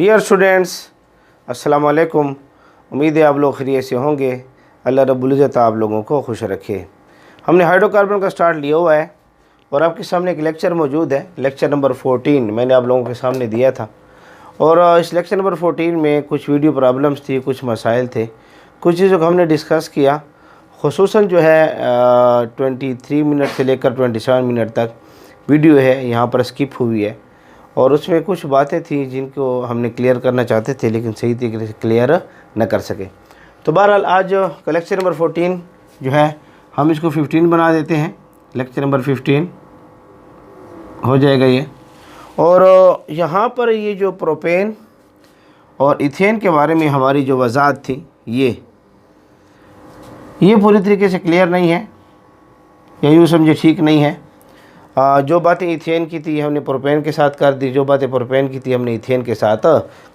Dear students, अस्सलाम वालेकुम। उम्मीद है आप लोग खैरियत से होंगे। अल्लाह रब्बुल इज़्ज़त आप लोगों को खुश रखे। हमने हाइड्रोकार्बन का स्टार्ट लिया हुआ है और आपके सामने एक लेक्चर मौजूद है, लेक्चर नंबर 14 मैंने आप लोगों के सामने दिया था। और इस लेक्चर नंबर 14 में कुछ वीडियो प्रॉब्लम्स थी, कुछ मसाइल थे, कुछ चीज़ों को हमने डिस्कस किया। खुसूसन जो है 23 मिनट से लेकर 27 मिनट तक वीडियो है यहाँ पर स्किप हुई है और उसमें कुछ बातें थी जिनको हमने क्लियर करना चाहते थे लेकिन सही तरीके से क्लियर न कर सके। तो बहरहाल आज लेक्चर नंबर 14 जो है हम इसको 15 बना देते हैं। लेक्चर नंबर 15 हो जाएगा ये। और यहाँ पर ये जो प्रोपेन और इथेन के बारे में हमारी जो वजाहत थी ये पूरी तरीके से क्लियर नहीं है, या यूँ समझे ठीक नहीं है। जो बातें इथेन की थी हमने प्रोपेन के साथ कर दी, जो बातें प्रोपेन की थी हमने इथेन के साथ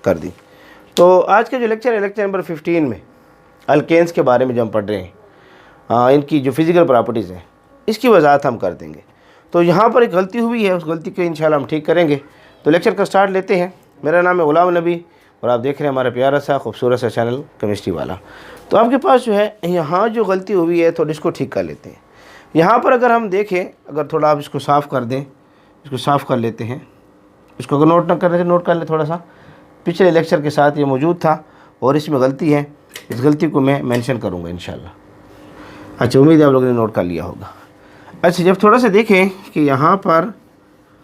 कर दी। तो आज का जो लेक्चर है लेक्चर नंबर 15 में अल्केन्स के बारे में जो हम पढ़ रहे हैं, इनकी जो फिज़िकल प्रॉपर्टीज़ हैं इसकी वजाहत हम कर देंगे। तो यहाँ पर एक गलती हुई है, उस गलती को इंशाल्लाह हम ठीक करेंगे। तो लेक्चर का स्टार्ट लेते हैं। मेरा नाम है गुलाम नबी और आप देख रहे हैं हमारा प्यारा सा खूबसूरत सा चैनल केमिस्ट्री वाला। तो आपके पास जो है यहाँ जो गलती हुई है थोड़ी इसको ठीक कर लेते हैं। यहाँ पर अगर हम देखें, अगर थोड़ा आप इसको साफ़ कर दें, इसको साफ़ कर लेते हैं। इसको अगर नोट ना करने से नोट कर लें थोड़ा सा, पिछले लेक्चर के साथ ये मौजूद था और इसमें गलती है, इस गलती को मैं मेंशन करूँगा इंशाल्लाह। अच्छा, उम्मीद है आप लोगों ने नोट कर लिया होगा। अच्छा, जब थोड़ा सा देखें कि यहाँ पर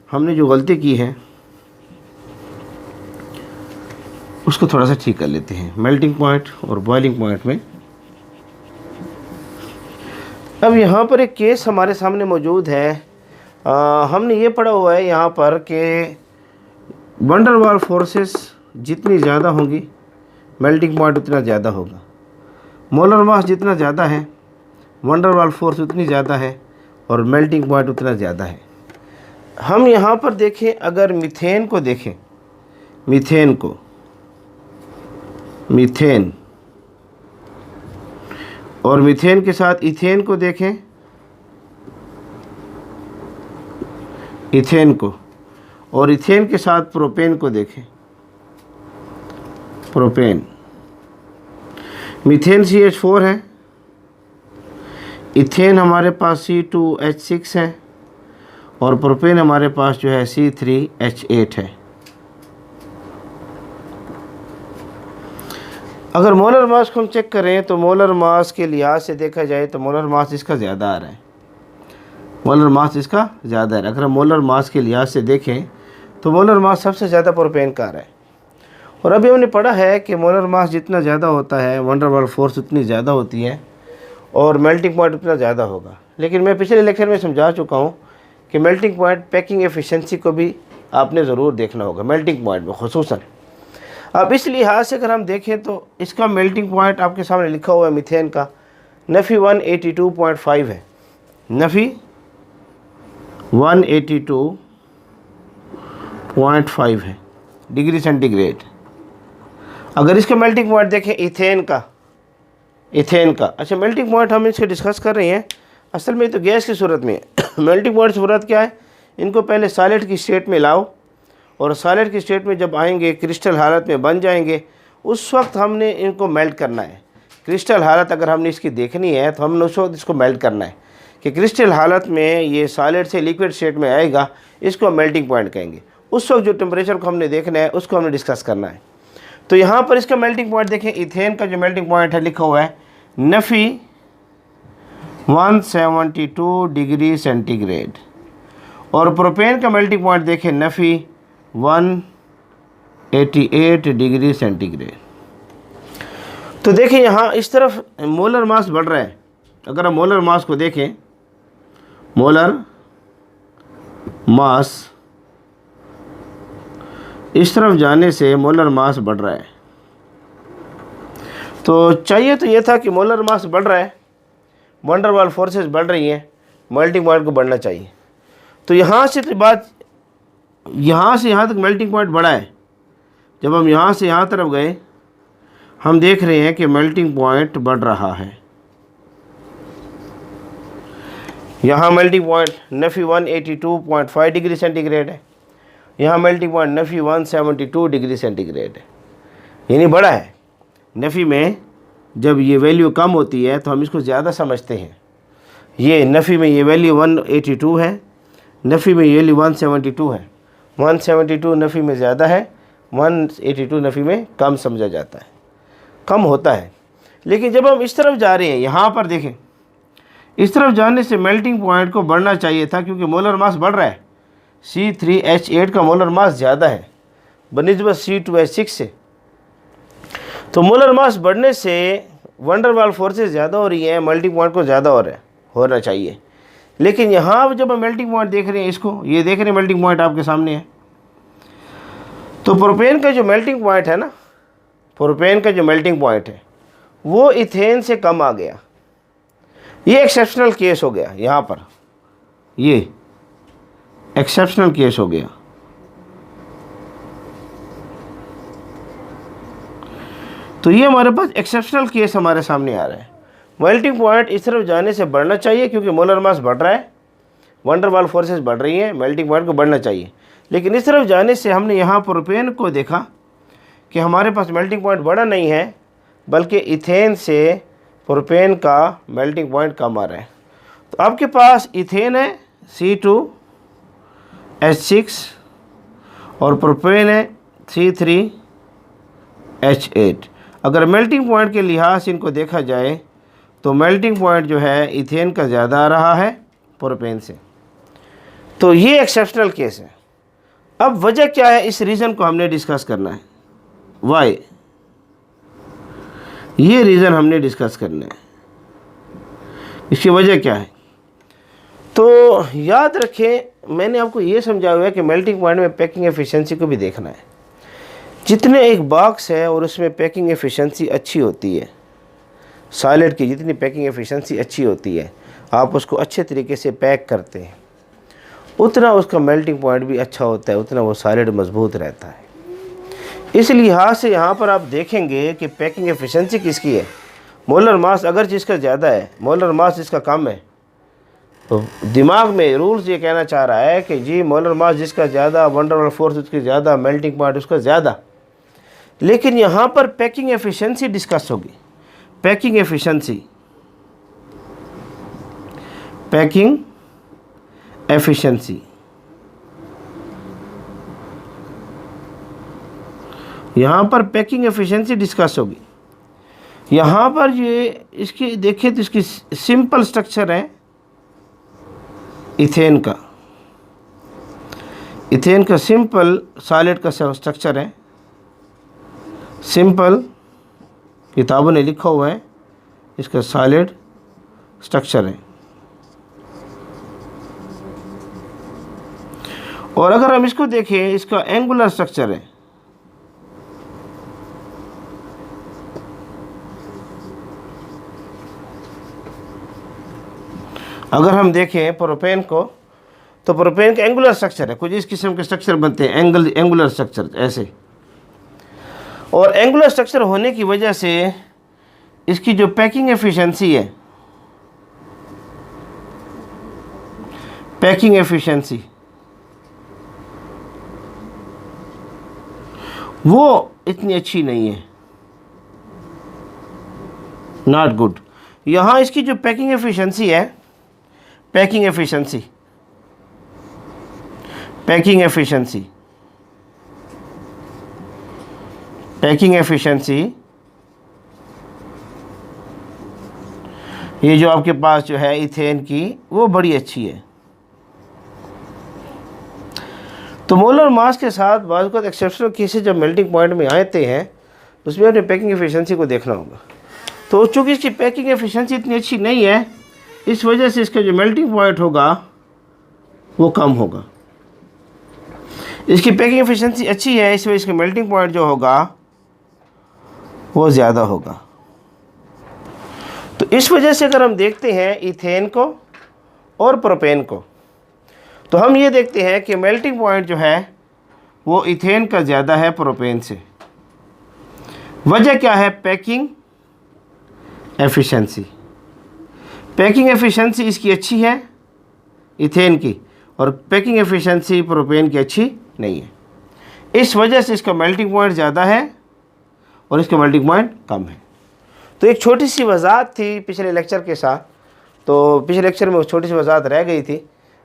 हमने जो गलती की है उसको थोड़ा सा ठीक कर लेते हैं मेल्टिंग पॉइंट और बॉइलिंग पॉइंट में। अब यहाँ पर एक केस हमारे सामने मौजूद है। हमने ये पढ़ा हुआ है यहाँ पर कि वंडर वाल फोर्सेस जितनी ज़्यादा होंगी मेल्टिंग पॉइंट उतना ज़्यादा होगा। मोलर मास जितना ज़्यादा है वंडर वाल फोर्स उतनी ज़्यादा है और मेल्टिंग पॉइंट उतना ज़्यादा है। हम यहाँ पर देखें, अगर मीथेन को देखें, मीथेन और मीथेन के साथ इथेन को देखें, इथेन को, और इथेन के साथ प्रोपेन को देखें, प्रोपेन। मीथेन CH4 है, इथेन हमारे पास C2H6 है और प्रोपेन हमारे पास जो है C3H8 है। अगर मोलर मास को हम चेक करें तो मोलर मास के लिहाज से देखा जाए तो मोलर मास इसका ज़्यादा आ रहा है, मोलर मास इसका ज़्यादा है। अगर हम मोलर मास के लिहाज से देखें तो मोलर मास सबसे ज़्यादा प्रोपेन का आ रहा है। और अभी हमने पढ़ा है कि मोलर मास जितना ज़्यादा होता है वंडर वाल फोर्स उतनी ज़्यादा होती है और मेल्टिंग पॉइंट उतना ज़्यादा होगा। लेकिन मैं पिछले लेक्चर में समझा चुका हूँ कि मेल्टिंग पॉइंट पैकिंग एफिशिएंसी को भी आपने ज़रूर देखना होगा मेल्टिंग पॉइंट में खुसूसन। अब इस लिहाज से अगर हम देखें तो इसका मेल्टिंग पॉइंट आपके सामने लिखा हुआ है मीथेन का नफ़ी 182.5 है, नफ़ी 182.5 है डिग्री सेंटीग्रेड। अगर इसका मेल्टिंग पॉइंट देखें इथेन का, अच्छा मेल्टिंग पॉइंट हम इसके डिस्कस कर रहे हैं, असल में तो गैस की सूरत में मेल्टिंग पॉइंट सूरत क्या है, इनको पहले सॉलिड की स्टेट में लाओ और सॉलिड की स्टेट में जब आएंगे क्रिस्टल हालत में बन जाएंगे उस वक्त हमने इनको मेल्ट करना है। क्रिस्टल हालत अगर हमने इसकी देखनी है तो हमने उस वक्त इसको मेल्ट करना है कि क्रिस्टल हालत में ये सॉलिड से लिक्विड स्टेट में आएगा, इसको हम मेल्टिंग पॉइंट कहेंगे। उस वक्त जो टेम्परेचर को हमने देखना है उसको हमने डिस्कस करना है। तो यहाँ पर इसका मेल्टिंग पॉइंट देखें, इथेन का जो मेल्टिंग पॉइंट है लिखा हुआ है नफ़ी 172 डिग्री सेंटीग्रेड और प्रोपेन का मेल्टिंग पॉइंट देखें नफ़ी 188 डिग्री सेंटीग्रेड। तो देखिए यहाँ इस तरफ मोलर मास बढ़ रहा है। अगर हम मोलर मास को देखें, मोलर मास इस तरफ जाने से मोलर मास बढ़ रहा है। तो चाहिए तो ये था कि मोलर मास बढ़ रहा है, वंडर वाल फोर्सेस बढ़ रही हैं, मेल्टिंग पॉइंट को बढ़ना चाहिए। तो यहाँ से तो बात, यहाँ से यहाँ तक मेल्टिंग पॉइंट बढ़ा है। जब हम यहाँ से यहाँ तरफ गए हम देख रहे हैं कि मेल्टिंग पॉइंट बढ़ रहा है। यहाँ मेल्टिंग पॉइंट नफ़ी 182.5 डिग्री सेंटीग्रेड है, यहाँ मेल्टिंग पॉइंट नफ़ी 172 डिग्री सेंटीग्रेड है, यानी बड़ा है। नफ़ी में जब ये वैल्यू कम होती है तो हम इसको ज़्यादा समझते हैं। ये नफ़ी में ये वैल्यू 182 है, नफ़ी में ये वैल्यू 172 है। 172 नफ़ी में ज़्यादा है, 182 नफ़ी में कम समझा जाता है, कम होता है। लेकिन जब हम इस तरफ जा रहे हैं, यहाँ पर देखें, इस तरफ जाने से मेल्टिंग पॉइंट को बढ़ना चाहिए था, क्योंकि मोलर मास बढ़ रहा है। C3H8 का मोलर मास ज़्यादा है बनिस्बत C2H6 से। तो मोलर मास बढ़ने से वंडर वाल फोर्सेस ज़्यादा हो रही है, मेल्टिंग पॉइंट को ज़्यादा हो रहा है, होना चाहिए। लेकिन यहाँ जब हम मेल्टिंग पॉइंट देख रहे हैं, इसको ये देख रहे हैं, मेल्टिंग पॉइंट आपके सामने है। तो प्रोपेन का जो मेल्टिंग पॉइंट है ना, प्रोपेन का जो मेल्टिंग पॉइंट है वो इथेन से कम आ गया। ये एक्सेप्शनल केस हो गया, यहाँ पर ये एक्सेप्शनल केस हो गया। तो ये हमारे पास एक्सेप्शनल केस हमारे सामने आ रहा है। मेल्टिंग पॉइंट इस तरफ जाने से बढ़ना चाहिए, क्योंकि मोलर मास बढ़ रहा है, वंडर वाल फोर्सेस बढ़ रही हैं, मेल्टिंग पॉइंट को बढ़ना चाहिए। लेकिन इस तरफ जाने से हमने यहाँ प्रोपेन को देखा कि हमारे पास मेल्टिंग पॉइंट बढ़ा नहीं है, बल्कि इथेन से प्रोपेन का मेल्टिंग पॉइंट कम आ रहा है। तो आपके पास इथेन है C2H6 और प्रोपेन है C3H8। अगर मेल्टिंग पॉइंट के लिहाज से इनको देखा जाए तो मेल्टिंग पॉइंट जो है इथेन का ज़्यादा आ रहा है प्रोपेन से। तो ये एक्सेप्शनल केस है। अब वजह क्या है, इस रीज़न को हमने डिस्कस करना है। वाई, ये रीज़न हमने डिस्कस करना है, इसकी वजह क्या है। तो याद रखें, मैंने आपको ये समझाया हुआ है कि मेल्टिंग पॉइंट में पैकिंग एफिशिएंसी को भी देखना है। जितने एक बॉक्स है और उसमें पैकिंग एफिशिएंसी अच्छी होती है, सॉलिड की जितनी पैकिंग एफिशिएंसी अच्छी होती है, आप उसको अच्छे तरीके से पैक करते हैं, उतना उसका मेल्टिंग पॉइंट भी अच्छा होता है, उतना वो सॉलिड मजबूत रहता है। इस लिहाज से यहाँ पर आप देखेंगे कि पैकिंग एफिशिएंसी किसकी है। मोलर मास अगर जिसका ज़्यादा है, मोलर मास जिसका कम है, तो दिमाग में रूल्स ये कहना चाह रहा है कि जी मोलर मास जिसका ज़्यादा, वंडर वाल फोर्स उसकी ज़्यादा, मेल्टिंग पॉइंट उसका ज़्यादा। लेकिन यहाँ पर पैकिंग एफिशिएंसी डिस्कस होगी। पैकिंग एफिशिएंसी, पैकिंग एफिशिएंसी, यहाँ पर पैकिंग एफिशिएंसी डिस्कस होगी। यहाँ पर ये इसकी देखें तो इसकी सिंपल स्ट्रक्चर है इथेन का। इथेन का सिंपल सॉलिड का स्ट्रक्चर है, सिंपल, किताबों ने लिखा हुआ है इसका सॉलिड स्ट्रक्चर है। और अगर हम इसको देखें, इसका एंगुलर स्ट्रक्चर है। अगर हम देखें प्रोपेन को, तो प्रोपेन का एंगुलर स्ट्रक्चर है, कुछ इस किस्म के स्ट्रक्चर बनते हैं, एंगुलर स्ट्रक्चर ऐसे। और एंगुलर स्ट्रक्चर होने की वजह से इसकी जो पैकिंग एफिशिएंसी है, पैकिंग एफिशिएंसी वो इतनी अच्छी नहीं है, नॉट गुड। यहाँ इसकी जो पैकिंग एफिशिएंसी है, packing efficiency, packing efficiency, packing efficiency, ये जो आपके पास जो है इथेन की, वो बड़ी अच्छी है। तो मोलर मास के साथ बाज़ वक़्त एक्सेप्शनल केसेस जब मेल्टिंग पॉइंट में आते हैं, उसमें अपने पैकिंग एफिशिएंसी को देखना होगा। तो चूँकि इसकी पैकिंग एफिशिएंसी इतनी अच्छी नहीं है, इस वजह से इसका जो मेल्टिंग पॉइंट होगा वो कम होगा। इसकी पैकिंग एफिशिएंसी अच्छी है, इस वजह इसका मेल्टिंग पॉइंट जो होगा वो ज़्यादा होगा। तो इस वजह से अगर हम देखते हैं इथेन को और प्रोपेन को, तो हम ये देखते हैं कि मेल्टिंग पॉइंट जो है वो इथेन का ज़्यादा है प्रोपेन से। वजह क्या है? Packing efficiency. पैकिंग एफिशिएंसी इसकी अच्छी है इथेन की, और पैकिंग एफिशिएंसी प्रोपेन की अच्छी नहीं है। इस वजह से इसका मेल्टिंग पॉइंट ज़्यादा है और इसका मेल्टिंग पॉइंट कम है। तो एक छोटी सी वजाहत थी पिछले लेक्चर के साथ, तो पिछले लेक्चर में छोटी सी वजाहत रह गई थी,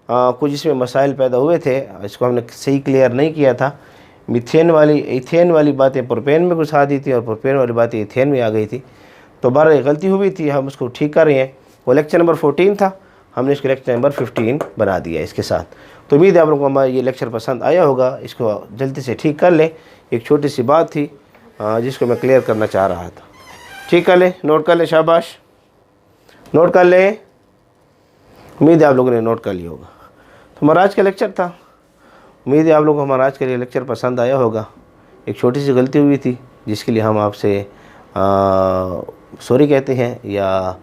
कुछ इसमें मसाइल पैदा हुए थे, इसको हमने सही क्लियर नहीं किया था। मीथेन वाली बातें प्रोपेन में घुसा दी थी और प्रोपेन वाली बातें इथेन में आ गई थी। तो बारह गलती हुई थी, हम उसको ठीक कर रहे हैं। वो लेक्चर नंबर 14 था, हमने इसको लेक्चर नंबर 15 बना दिया इसके साथ। तो उम्मीद है आप लोगों को हमारा ये लेक्चर पसंद आया होगा, इसको जल्दी से ठीक कर लें। एक छोटी सी बात थी जिसको मैं क्लियर करना चाह रहा था। ठीक कर ले, नोट कर ले, शाबाश नोट कर ले। उम्मीद है आप लोगों ने नोट कर लिया होगा। तो हमारा आज का लेक्चर था, उम्मीद है आप लोगों को हमारा आज का ये लेक्चर पसंद आया होगा। एक छोटी सी गलती हुई थी जिसके लिए हम आपसे सॉरी कहते हैं, या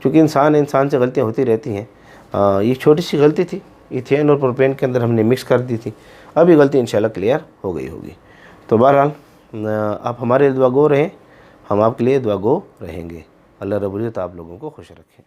चूँकि इंसान से गलतियाँ होती रहती हैं। ये छोटी सी गलती थी, इथेन और प्रोपेन के अंदर हमने मिक्स कर दी थी। अब ये गलती इंशाल्लाह क्लियर हो गई होगी। तो बहरहाल आप हमारे दुआ गो रहें, हम आपके लिए दुआ गो रहेंगे। अल्लाह रब्बुल इज़्ज़त आप लोगों को खुश रखें।